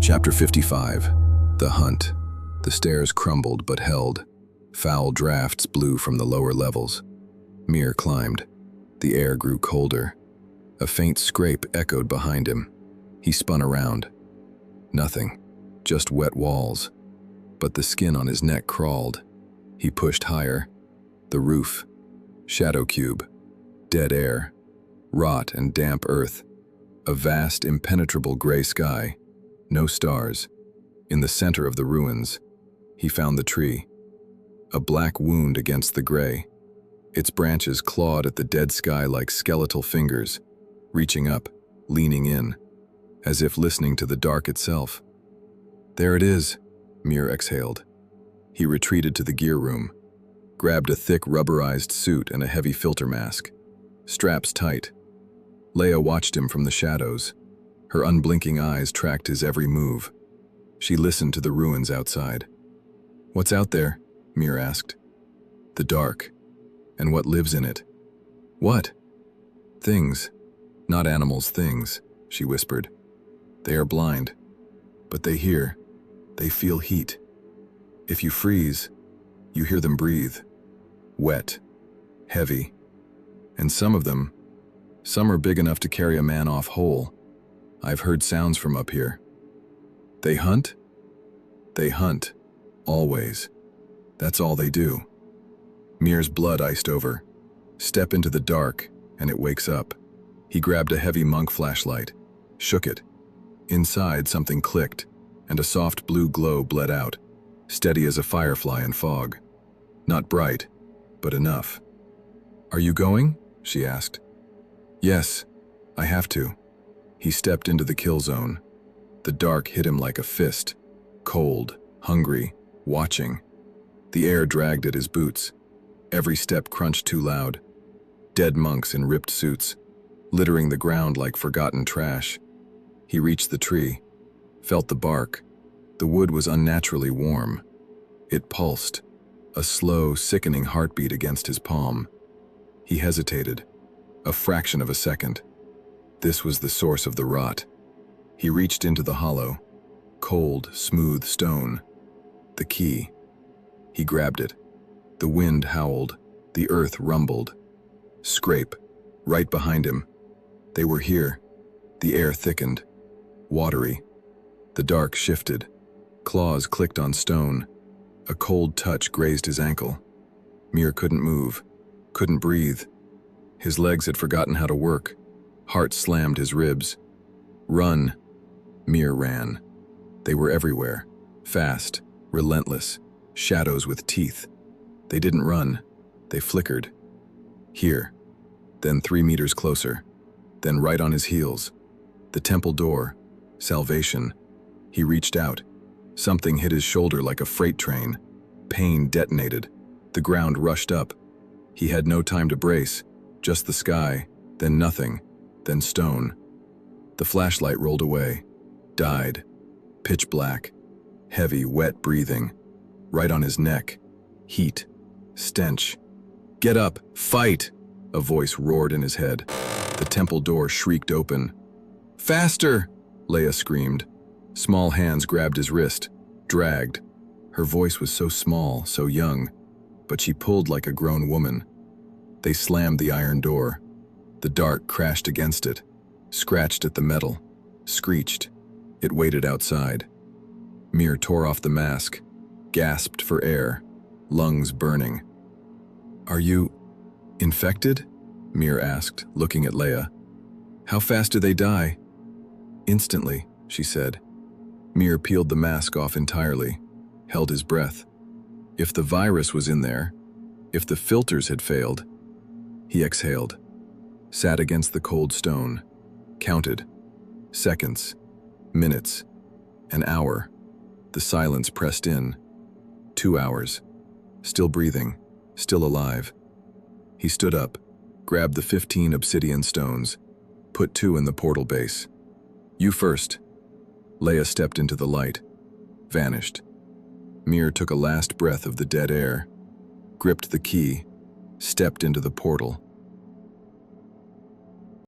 Chapter 55. The Hunt. The stairs crumbled but held. Foul drafts blew from the lower levels. Mir climbed. The air grew colder. A faint scrape echoed behind him. He spun around. Nothing. Just wet walls. But the skin on his neck crawled. He pushed higher. The roof. Shadow cube. Dead air. Rot and damp earth. A vast, impenetrable gray sky. No stars. In the center of the ruins, he found the tree. A black wound against the gray. Its branches clawed at the dead sky like skeletal fingers, reaching up, leaning in, as if listening to the dark itself. There it is, Mir exhaled. He retreated to the gear room, grabbed a thick rubberized suit and a heavy filter mask. Straps tight. Leia watched him from the shadows. Her unblinking eyes tracked his every move. She listened to the ruins outside. "What's out there?" Mir asked. "The dark. And what lives in it." "What?" "Things. Not animals, things," she whispered. "They are blind. But they hear. They feel heat. If you freeze, you hear them breathe. Wet. Heavy. And some are big enough to carry a man off whole. I've heard sounds from up here." "They hunt?" "They hunt. Always. That's all they do." Mir's blood iced over. Step into the dark, and it wakes up. He grabbed a heavy monk flashlight, shook it. Inside, something clicked, and a soft blue glow bled out, steady as a firefly in fog. Not bright, but enough. "Are you going?" she asked. "Yes, I have to." He stepped into the kill zone. The dark hit him like a fist, cold, hungry, watching. The air dragged at his boots. Every step crunched too loud. Dead monks in ripped suits, littering the ground like forgotten trash. He reached the tree, felt the bark. The wood was unnaturally warm. It pulsed, a slow, sickening heartbeat against his palm. He hesitated, a fraction of a second. This was the source of the rot. He reached into the hollow. Cold, smooth stone. The key. He grabbed it. The wind howled. The earth rumbled. Scrape. Right behind him. They were here. The air thickened. Watery. The dark shifted. Claws clicked on stone. A cold touch grazed his ankle. Mir couldn't move. Couldn't breathe. His legs had forgotten how to work. Heart slammed his ribs. "Run." Mir ran. They were everywhere. Fast, relentless, shadows with teeth. They didn't run. They flickered. Here. Then 3 meters closer. Then right on his heels. The temple door. Salvation. He reached out. Something hit his shoulder like a freight train. Pain detonated. The ground rushed up. He had no time to brace. Just the sky, then nothing. Then stone. The flashlight rolled away. Died. Pitch black. Heavy, wet breathing. Right on his neck. Heat. Stench. "Get up! Fight!" A voice roared in his head. The temple door shrieked open. "Faster!" Leia screamed. Small hands grabbed his wrist. Dragged. Her voice was so small, so young. But she pulled like a grown woman. They slammed the iron door. The dark crashed against it, scratched at the metal, screeched. It waited outside. Mir tore off the mask, gasped for air, lungs burning. "Are you infected?" Mir asked, looking at Leia. "How fast do they die?" "Instantly," she said. Mir peeled the mask off entirely, held his breath. If the virus was in there, if the filters had failed. He exhaled. Sat against the cold stone. Counted. Seconds. Minutes. An hour. The silence pressed in. 2 hours. Still breathing. Still alive. He stood up. Grabbed the 15 obsidian stones. Put 2 in the portal base. "You first." Leia stepped into the light. Vanished. Mir took a last breath of the dead air. Gripped the key. Stepped into the portal.